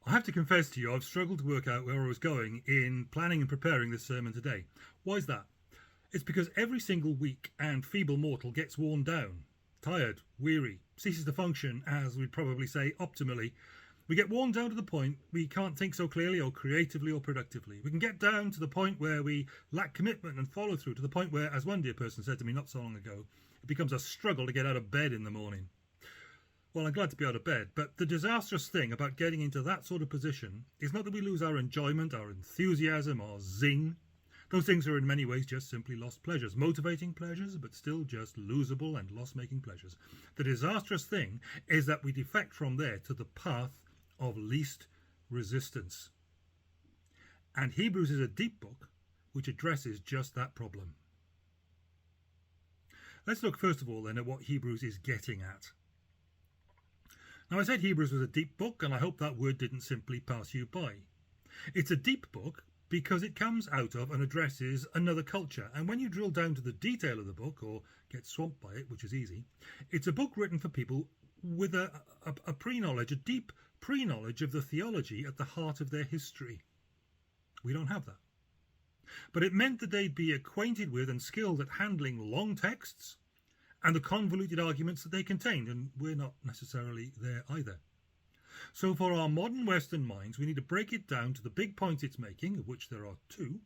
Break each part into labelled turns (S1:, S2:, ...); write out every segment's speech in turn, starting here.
S1: I have to confess to you, I've struggled to work out where I was going in planning and preparing this sermon today. Why is that? It's because every single weak and feeble mortal gets worn down, tired, weary, ceases to function, as we'd probably say, optimally. We get worn down to the point we can't think so clearly or creatively or productively. We can get down to the point where we lack commitment and follow through, to the point where, as one dear person said to me not so long ago, it becomes a struggle to get out of bed in the morning. Well, I'm glad to be out of bed, but the disastrous thing about getting into that sort of position is not that we lose our enjoyment, our enthusiasm, our zing. Those things are in many ways just simply lost pleasures, motivating pleasures, but still just losable and loss-making pleasures. The disastrous thing is that we defect from there to the path of least resistance. And Hebrews is a deep book which addresses just that problem. Let's look first of all then at what Hebrews is getting at. Now, I said Hebrews was a deep book, and I hope that word didn't simply pass you by. It's a deep book because it comes out of and addresses another culture. And when you drill down to the detail of the book, or get swamped by it, which is easy, it's a book written for people with a pre-knowledge, a deep pre-knowledge of the theology at the heart of their history. We don't have that. But it meant that they'd be acquainted with and skilled at handling long texts and the convoluted arguments that they contained, and we're not necessarily there either. So for our modern Western minds, we need to break it down to the big points it's making, of which there are two,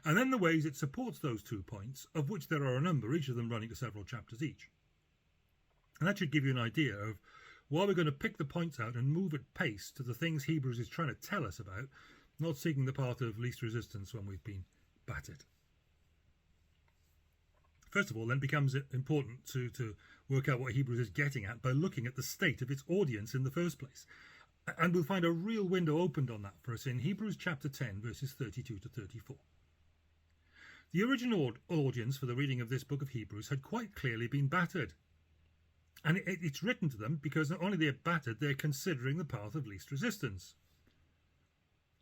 S1: and then the ways it supports those 2 points, of which there are a number, each of them running to several chapters each. And that should give you an idea of why we're going to pick the points out and move at pace to the things Hebrews is trying to tell us about, not seeking the path of least resistance when we've been battered. First of all, then, it becomes important to work out what Hebrews is getting at by looking at the state of its audience in the first place. And we'll find a real window opened on that for us in Hebrews chapter 10, verses 32 to 34. The original audience for the reading of this book of Hebrews had quite clearly been battered. And it's written to them because not only they're battered, they're considering the path of least resistance.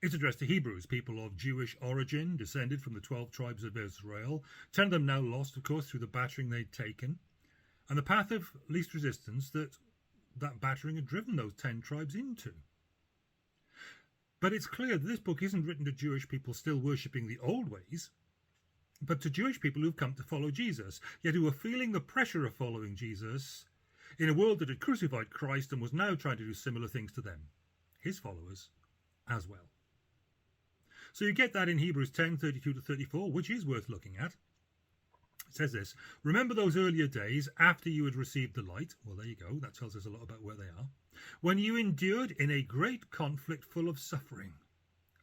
S1: It's addressed to Hebrews, people of Jewish origin, descended from the 12 tribes of Israel, 10 of them now lost, of course, through the battering they'd taken, and the path of least resistance that battering had driven those 10 tribes into. But it's clear that this book isn't written to Jewish people still worshipping the old ways, but to Jewish people who've come to follow Jesus, yet who are feeling the pressure of following Jesus in a world that had crucified Christ and was now trying to do similar things to them, his followers, as well. So you get that in Hebrews 10, 32 to 34, which is worth looking at. It says this: remember those earlier days after you had received the light. Well, there you go. That tells us a lot about where they are. When you endured in a great conflict full of suffering.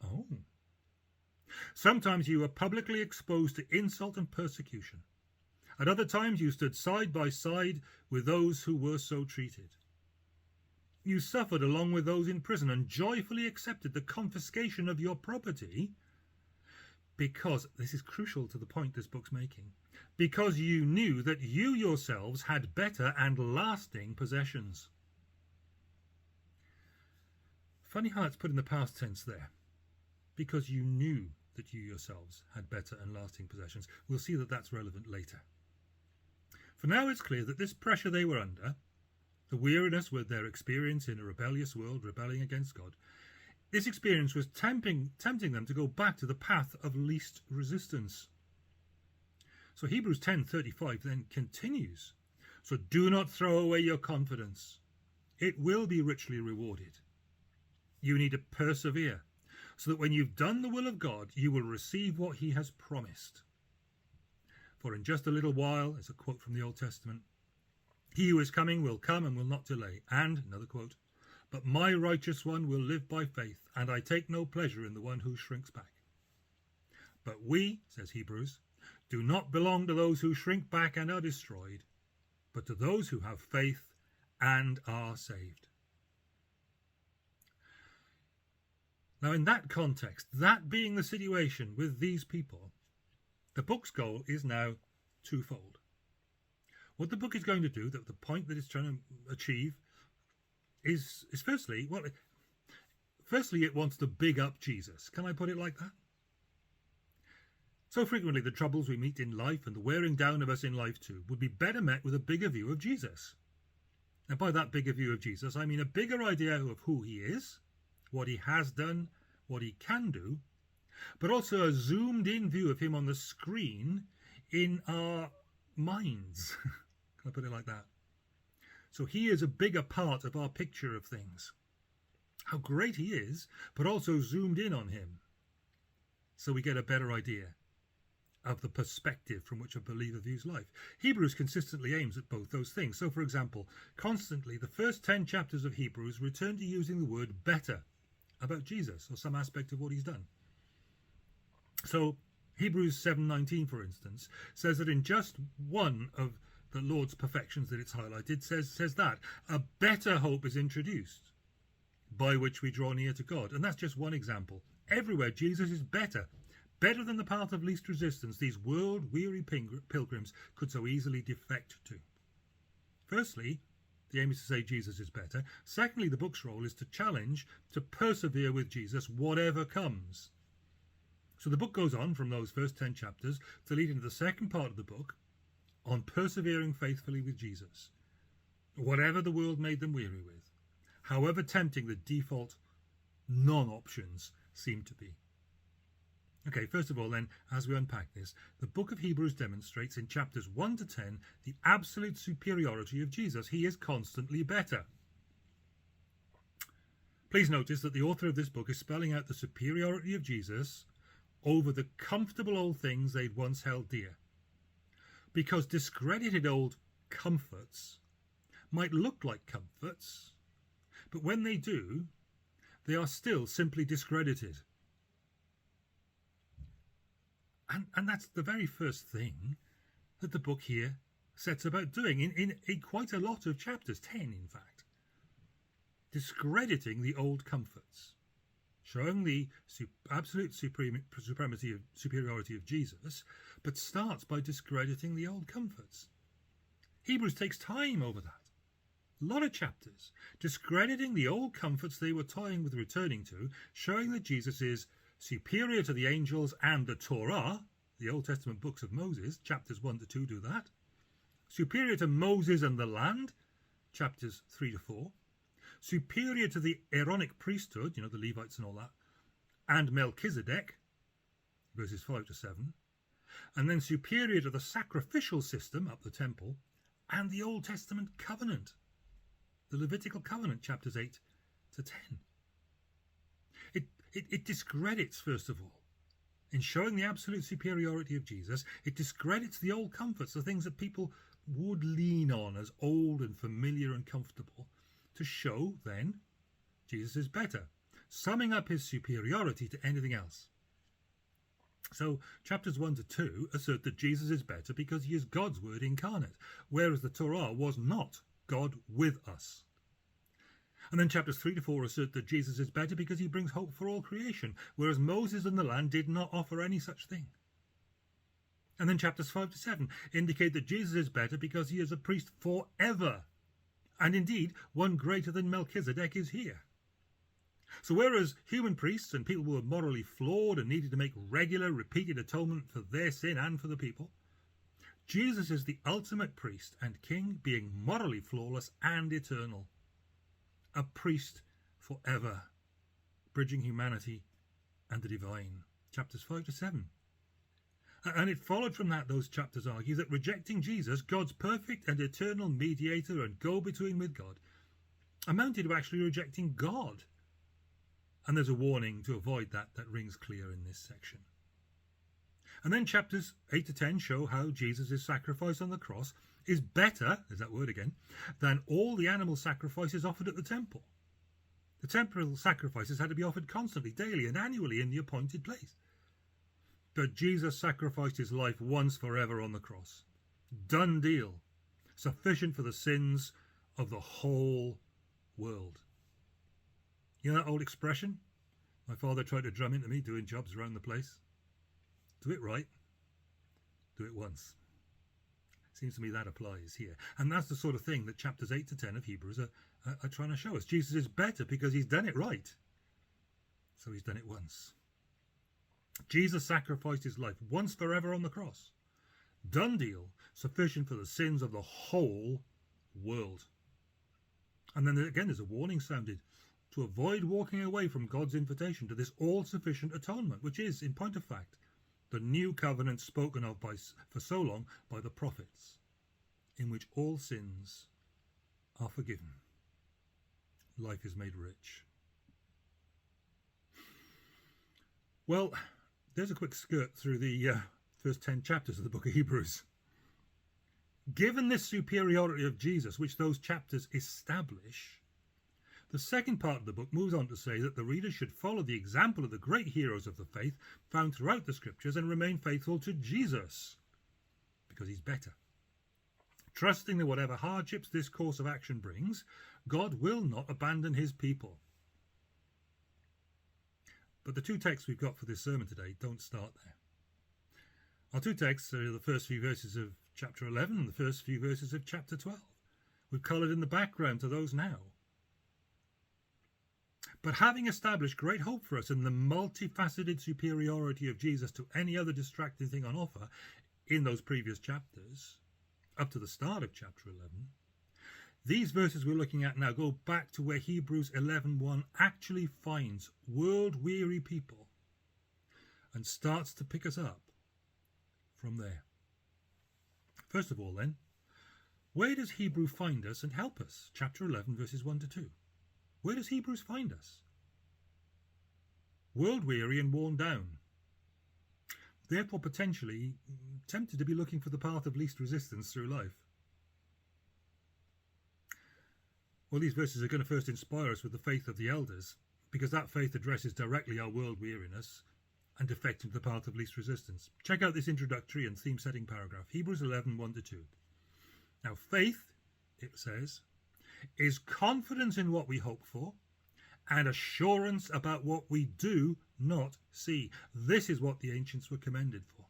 S1: Oh. Sometimes you were publicly exposed to insult and persecution. At other times you stood side by side with those who were so treated. You suffered along with those in prison and joyfully accepted the confiscation of your property because, this is crucial to the point this book's making, because you knew that you yourselves had better and lasting possessions. Funny how it's put in the past tense there. Because you knew that you yourselves had better and lasting possessions. We'll see that that's relevant later. For now it's clear that this pressure they were under, the weariness with their experience in a rebellious world, rebelling against God, this experience was tempting them to go back to the path of least resistance. So Hebrews 10:35 then continues. So do not throw away your confidence. It will be richly rewarded. You need to persevere, so that when you've done the will of God, you will receive what he has promised. For in just a little while, as a quote from the Old Testament, he who is coming will come and will not delay. And, another quote, but my righteous one will live by faith, and I take no pleasure in the one who shrinks back. But we, says Hebrews, do not belong to those who shrink back and are destroyed, but to those who have faith and are saved. Now, in that context, that being the situation with these people, the book's goal is now twofold. What the book is going to do, the point that it's trying to achieve, is firstly, it wants to big up Jesus. Can I put it like that? So frequently the troubles we meet in life and the wearing down of us in life too would be better met with a bigger view of Jesus. And by that bigger view of Jesus, I mean a bigger idea of who he is, what he has done, what he can do, but also a zoomed in view of him on the screen in our minds. Can I put it like that? So he is a bigger part of our picture of things. How great he is, but also zoomed in on him, so we get a better idea of the perspective from which a believer views life. Hebrews consistently aims at both those things. So, for example, constantly the first 10 chapters of Hebrews return to using the word better about Jesus or some aspect of what he's done. So Hebrews 7:19, for instance, says that in just one of the Lord's perfections that it's highlighted, says that a better hope is introduced by which we draw near to God. And that's just one example. Everywhere Jesus is better than the path of least resistance these world-weary pilgrims could so easily defect to. Firstly, the aim is to say Jesus is better. Secondly, the book's role is to challenge to persevere with Jesus whatever comes. So the book goes on from those first 10 chapters to lead into the second part of the book on persevering faithfully with Jesus, whatever the world made them weary with, however tempting the default non-options seem to be. Okay, first of all then, as we unpack this, the book of Hebrews demonstrates in chapters 1 to 10 the absolute superiority of Jesus. He is constantly better. Please notice that the author of this book is spelling out the superiority of Jesus over the comfortable old things they'd once held dear. Because discredited old comforts might look like comforts, but when they do, they are still simply discredited. And that's the very first thing that the book here sets about doing in quite a lot of chapters, 10 in fact. Discrediting the old comforts, showing the absolute superiority of Jesus, but starts by discrediting the old comforts. Hebrews takes time over that. A lot of chapters, discrediting the old comforts they were toying with returning to, showing that Jesus is superior to the angels and the Torah, the Old Testament books of Moses, chapters 1 to 2 do that. Superior to Moses and the land, chapters 3 to 4. Superior to the Aaronic priesthood, the Levites and all that, and Melchizedek, verses 5 to 7. And then superior to the sacrificial system, up the temple, and the Old Testament covenant, the Levitical covenant, chapters 8 to 10. It discredits, first of all, in showing the absolute superiority of Jesus, it discredits the old comforts, the things that people would lean on as old and familiar and comfortable, to show, then, Jesus is better, summing up his superiority to anything else. So, chapters 1 to 2 assert that Jesus is better because he is God's word incarnate, whereas the Torah was not God with us. And then chapters 3 to 4 assert that Jesus is better because he brings hope for all creation, whereas Moses and the land did not offer any such thing. And then chapters 5 to 7 indicate that Jesus is better because he is a priest forever. And indeed, one greater than Melchizedek is here. So whereas human priests and people were morally flawed and needed to make regular, repeated atonement for their sin and for the people, Jesus is the ultimate priest and king, being morally flawless and eternal. A priest forever, bridging humanity and the divine. Chapters 5 to 7. And it followed from that, those chapters argue, that rejecting Jesus, God's perfect and eternal mediator and go-between with God, amounted to actually rejecting God. And there's a warning to avoid that rings clear in this section. And then chapters 8 to 10 show how Jesus' sacrifice on the cross is better, there's that word again, than all the animal sacrifices offered at the temple. The temporal sacrifices had to be offered constantly, daily and annually in the appointed place. But Jesus sacrificed his life once forever on the cross. Done deal. Sufficient for the sins of the whole world. You know that old expression? My father tried to drum into me doing jobs around the place. Do it right. Do it once. Seems to me that applies here. And that's the sort of thing that chapters 8 to 10 of Hebrews are trying to show us. Jesus is better because he's done it right. So he's done it once. Jesus sacrificed his life once forever on the cross. Done deal. Sufficient for the sins of the whole world. And then again there's a warning sounded. to avoid walking away from God's invitation to this all-sufficient atonement, which is, in point of fact, the new covenant spoken of for so long by the prophets, in which all sins are forgiven. Life is made rich. Well, there's a quick skirt through the first 10 chapters of the book of Hebrews. Given this superiority of Jesus, which those chapters establish, the second part of the book moves on to say that the reader should follow the example of the great heroes of the faith found throughout the scriptures and remain faithful to Jesus, because he's better. Trusting that whatever hardships this course of action brings, God will not abandon his people. But the two texts we've got for this sermon today don't start there. Our two texts are the first few verses of chapter 11 and the first few verses of chapter 12. We've coloured in the background to those now. But having established great hope for us in the multifaceted superiority of Jesus to any other distracting thing on offer in those previous chapters, up to the start of chapter 11, these verses we're looking at now go back to where Hebrews 11:1 actually finds world-weary people and starts to pick us up from there. First of all then, where does Hebrew find us and help us? Chapter 11 verses 1 to 2. Where does Hebrews find us? World-weary and worn down. Therefore potentially tempted to be looking for the path of least resistance through life. Well, these verses are going to first inspire us with the faith of the elders, because that faith addresses directly our world-weariness and defecting to the path of least resistance. Check out this introductory and theme-setting paragraph, Hebrews 11, 1 to 2. Now, faith, it says, is confidence in what we hope for and assurance about what we do not see. This is what the ancients were commended for.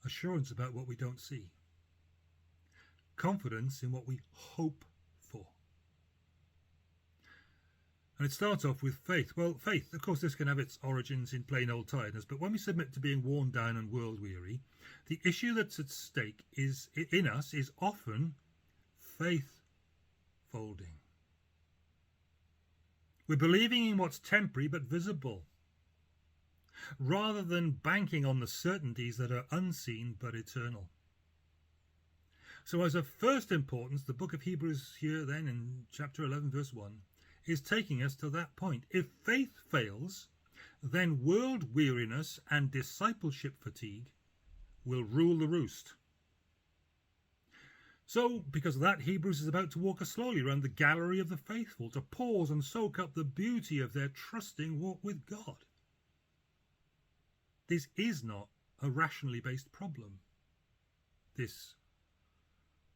S1: Assurance about what we don't see. Confidence in what we hope for. And it starts off with faith. Well, faith, of course, this can have its origins in plain old tiredness, but when we submit to being worn down and world-weary, the issue that's at stake in us is often faith-folding. We're believing in what's temporary but visible, rather than banking on the certainties that are unseen but eternal. So as of first importance, the book of Hebrews here then in chapter 11 verse 1 is taking us to that point. If faith fails, then world-weariness and discipleship fatigue will rule the roost. So, because of that, Hebrews is about to walk us slowly around the gallery of the faithful to pause and soak up the beauty of their trusting walk with God. This is not a rationally based problem, this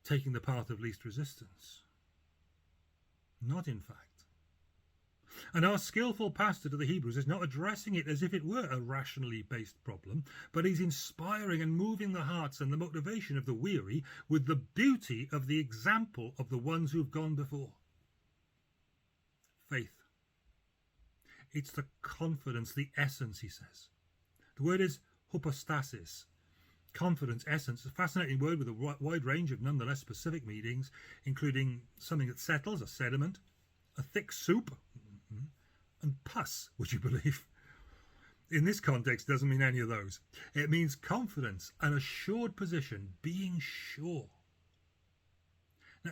S1: taking the path of least resistance. Not in fact. And our skillful pastor to the Hebrews is not addressing it as if it were a rationally based problem, but he's inspiring and moving the hearts and the motivation of the weary with the beauty of the example of the ones who've gone before. Faith. It's the confidence, the essence, he says. The word is hypostasis. Confidence, essence, a fascinating word with a wide range of nonetheless specific meanings, including something that settles, a sediment, a thick soup, and pus, would you believe? In this context, doesn't mean any of those. It means confidence, an assured position, being sure.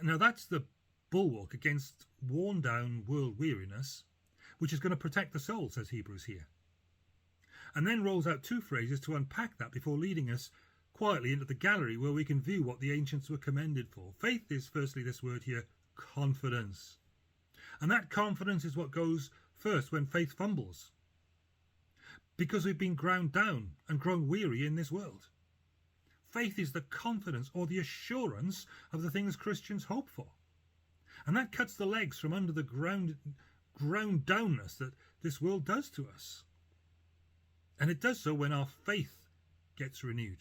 S1: Now that's the bulwark against worn down world weariness, which is going to protect the soul, says Hebrews here. And then rolls out two phrases to unpack that before leading us quietly into the gallery where we can view what the ancients were commended for. Faith is firstly this word here, confidence. And that confidence is what goes first when faith fumbles, because we've been ground down and grown weary in this world. Faith is the confidence or the assurance of the things Christians hope for. And that cuts the legs from under the ground downness that this world does to us. And it does so when our faith gets renewed.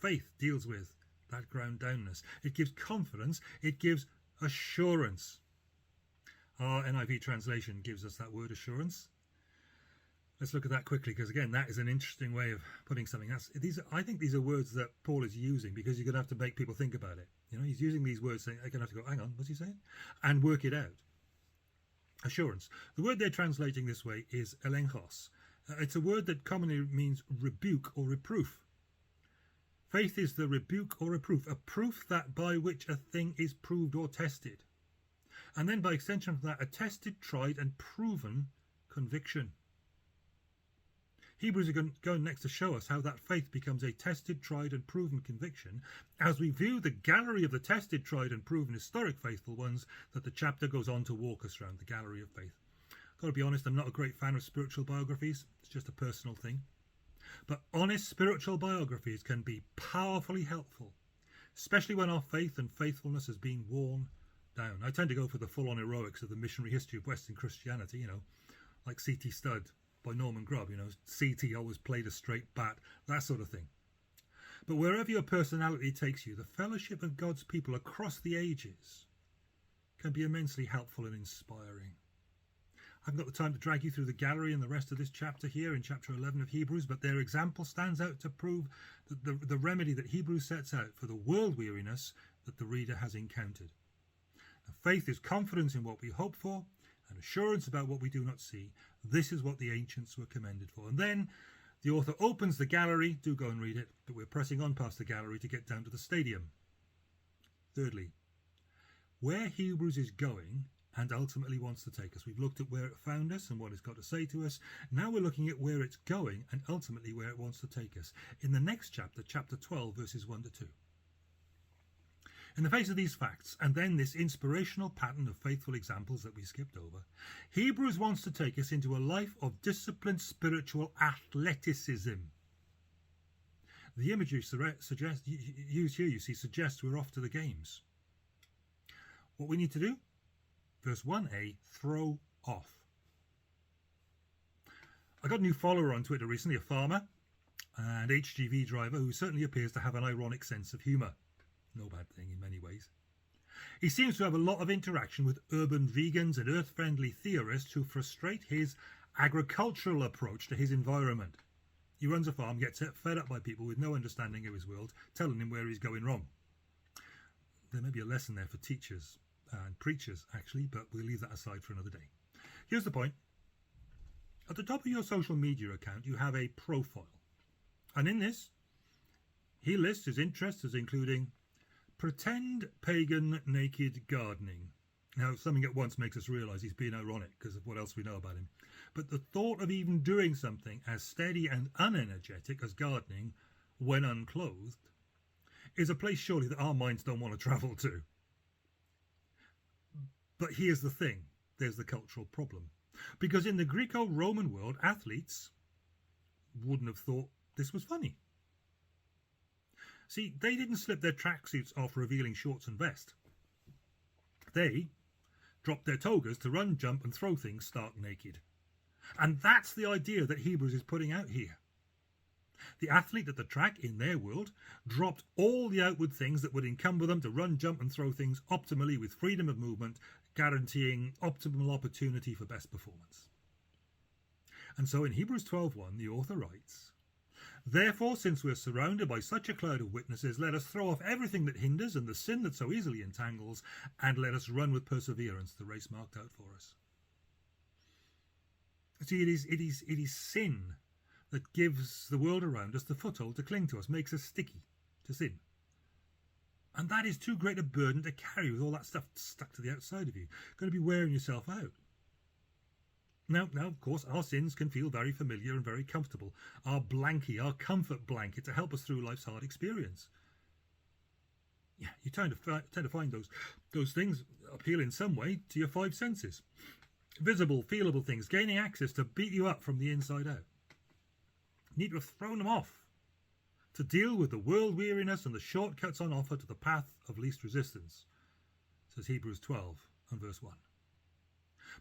S1: Faith deals with that ground downness. It gives confidence. It gives assurance. Our NIV translation gives us that word assurance. Let's look at that quickly, because again, that is an interesting way of putting something. I think these are words that Paul is using because you're going to have to make people think about it. He's using these words saying, I'm going to have to go, hang on, what's he saying? And work it out. Assurance. The word they're translating this way is elenchos. It's a word that commonly means rebuke or reproof. Faith is the rebuke or reproof, a proof that by which a thing is proved or tested. And then by extension from that, a tested, tried and proven conviction. Hebrews are going next to show us how that faith becomes a tested, tried and proven conviction as we view the gallery of the tested, tried and proven historic faithful ones that the chapter goes on to walk us around, the gallery of faith. Got to be honest, I'm not a great fan of spiritual biographies. It's just a personal thing. But honest spiritual biographies can be powerfully helpful, especially when our faith and faithfulness has been worn down. I tend to go for the full-on heroics of the missionary history of Western Christianity, like C.T. Studd by Norman Grubb, C.T. always played a straight bat, that sort of thing. But wherever your personality takes you, the fellowship of God's people across the ages can be immensely helpful and inspiring. I haven't got the time to drag you through the gallery and the rest of this chapter here in chapter 11 of Hebrews, but their example stands out to prove that the remedy that Hebrews sets out for the world-weariness that the reader has encountered. Now, faith is confidence in what we hope for and assurance about what we do not see. This is what the ancients were commended for. And then the author opens the gallery. Do go and read it, but we're pressing on past the gallery to get down to the stadium. Thirdly, where Hebrews is going and ultimately wants to take us. We've looked at where it found us and what it's got to say to us. Now we're looking at where it's going and ultimately where it wants to take us. In the next chapter, chapter 12, verses 1 to 2. In the face of these facts, and then this inspirational pattern of faithful examples that we skipped over, Hebrews wants to take us into a life of disciplined spiritual athleticism. The imagery used here, you see, suggests we're off to the games. What we need to do? Verse 1a, throw off. I got a new follower on Twitter recently, a farmer and HGV driver who certainly appears to have an ironic sense of humour. No bad thing in many ways. He seems to have a lot of interaction with urban vegans and earth-friendly theorists who frustrate his agricultural approach to his environment. He runs a farm, gets fed up by people with no understanding of his world, telling him where he's going wrong. There may be a lesson there for teachers and preachers, actually, but we'll leave that aside for another day. Here's the point. At the top of your social media account, you have a profile. And in this, he lists his interests as including pretend pagan naked gardening. Now, something at once makes us realise he's being ironic because of what else we know about him. But the thought of even doing something as steady and unenergetic as gardening when unclothed is a place surely that our minds don't want to travel to. But here's the thing, there's the cultural problem. Because in the Greco-Roman world, athletes wouldn't have thought this was funny. See, they didn't slip their tracksuits off revealing shorts and vest. They dropped their togas to run, jump and throw things stark naked. And that's the idea that Hebrews is putting out here. The athlete at the track, in their world, dropped all the outward things that would encumber them to run, jump and throw things optimally with freedom of movement, guaranteeing optimal opportunity for best performance. And so in Hebrews 12:1, the author writes, "Therefore, since we are surrounded by such a cloud of witnesses, let us throw off everything that hinders and the sin that so easily entangles, and let us run with perseverance the race marked out for us." See, it is sin that gives the world around us the foothold to cling to us, makes us sticky to sin. And that is too great a burden to carry with all that stuff stuck to the outside of you. Going to be wearing yourself out. Now, of course, our sins can feel very familiar and very comfortable. Our blankie, our comfort blanket to help us through life's hard experience. Yeah, you tend to find those things appeal in some way to your five senses. Visible, feelable things, gaining access to beat you up from the inside out. You need to have thrown them off to deal with the world weariness and the shortcuts on offer to the path of least resistance, says Hebrews 12 and verse 1.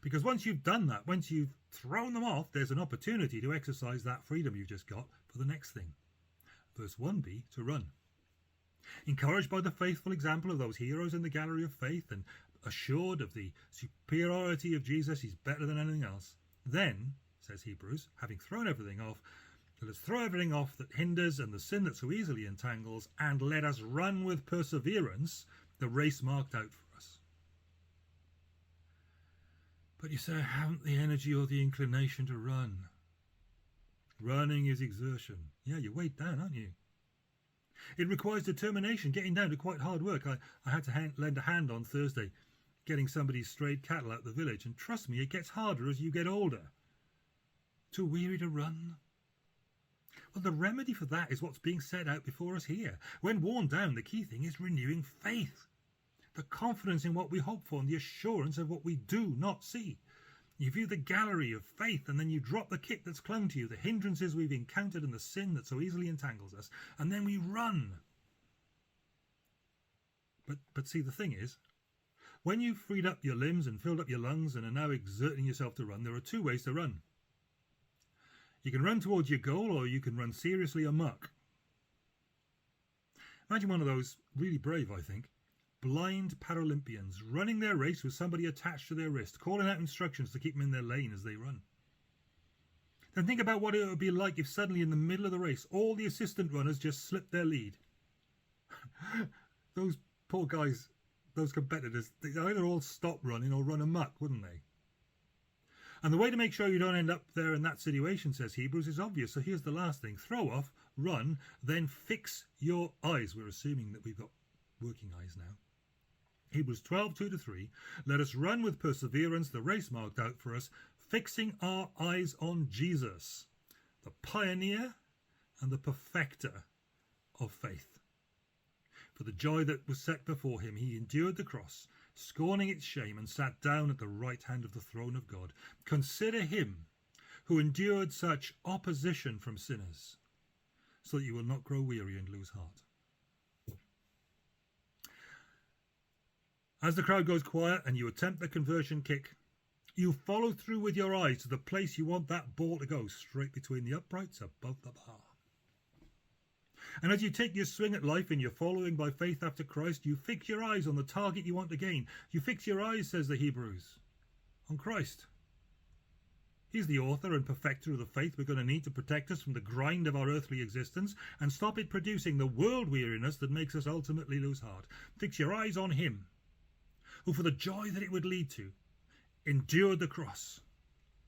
S1: Because once you've done that, once you've thrown them off, there's an opportunity to exercise that freedom you've just got for the next thing. Verse 1b, to run. Encouraged by the faithful example of those heroes in the gallery of faith and assured of the superiority of Jesus, he's better than anything else. Then, says Hebrews, having thrown everything off, let us throw everything off that hinders and the sin that so easily entangles, and let us run with perseverance the race marked out for us. But you say, I haven't the energy or the inclination to run. Running is exertion. Yeah, you're weighed down, aren't you? It requires determination, getting down to quite hard work. I had to lend a hand on Thursday, getting somebody's strayed cattle out the village, and trust me, it gets harder as you get older. Too weary to run? Well, the remedy for that is what's being set out before us here. When worn down, the key thing is renewing faith, the confidence in what we hope for and the assurance of what we do not see. You view the gallery of faith, and then you drop the kit that's clung to you, the hindrances we've encountered and the sin that so easily entangles us, and then we run. But see, the thing is, when you've freed up your limbs and filled up your lungs and are now exerting yourself to run, there are two ways to run. You can run towards your goal, or you can run seriously amok. Imagine one of those, really brave, I think, blind Paralympians running their race with somebody attached to their wrist, calling out instructions to keep them in their lane as they run. Then think about what it would be like if suddenly in the middle of the race, all the assistant runners just slipped their lead. Those poor guys, those competitors, they'd either all stop running or run amok, wouldn't they? And the way to make sure you don't end up there in that situation, says Hebrews, is obvious. So here's the last thing. Throw off, run, then fix your eyes. We're assuming that we've got working eyes now. Hebrews 12:2-3. Let us run with perseverance the race marked out for us, fixing our eyes on Jesus, the pioneer and the perfecter of faith. For the joy that was set before him, he endured the cross, scorning its shame, and sat down at the right hand of the throne of God. Consider him who endured such opposition from sinners, so that you will not grow weary and lose heart. As the crowd goes quiet and you attempt the conversion kick, you follow through with your eyes to the place you want that ball to go, straight between the uprights above the bar. And as you take your swing at life and you're following by faith after Christ, you fix your eyes on the target you want to gain. You fix your eyes, says the Hebrews, on Christ. He's the author and perfecter of the faith we're going to need to protect us from the grind of our earthly existence and stop it producing the world-weariness that makes us ultimately lose heart. Fix your eyes on him, who for the joy that it would lead to, endured the cross,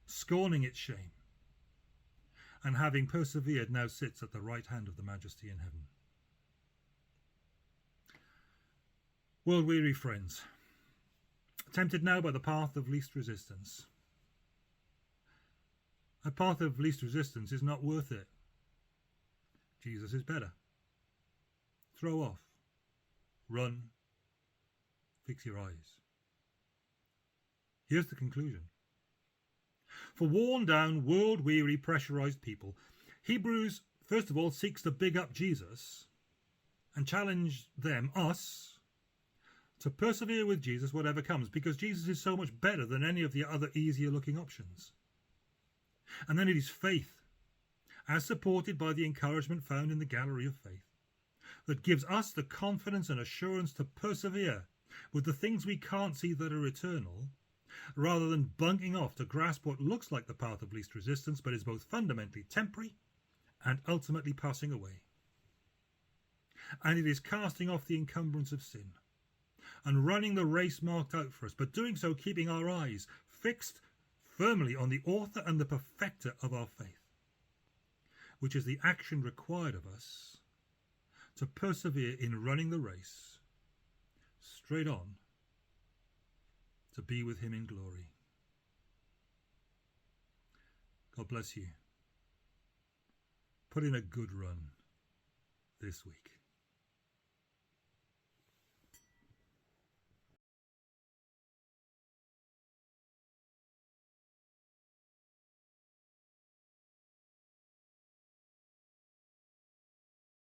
S1: scorning its shame, and having persevered now sits at the right hand of the Majesty in heaven. World-weary friends, tempted now by the path of least resistance. A path of least resistance is not worth it. Jesus is better. Throw off, run, fix your eyes. Here's the conclusion. For worn down, world-weary, pressurized people, Hebrews, first of all, seeks to big up Jesus and challenge them, us, to persevere with Jesus whatever comes, because Jesus is so much better than any of the other easier-looking options. And then it is faith, as supported by the encouragement found in the gallery of faith, that gives us the confidence and assurance to persevere with the things we can't see that are eternal, rather than bunking off to grasp what looks like the path of least resistance, but is both fundamentally temporary and ultimately passing away. And it is casting off the encumbrance of sin and running the race marked out for us, but doing so keeping our eyes fixed firmly on the author and the perfecter of our faith, which is the action required of us to persevere in running the race straight on to be with him in glory. God bless you. Put in a good run this week.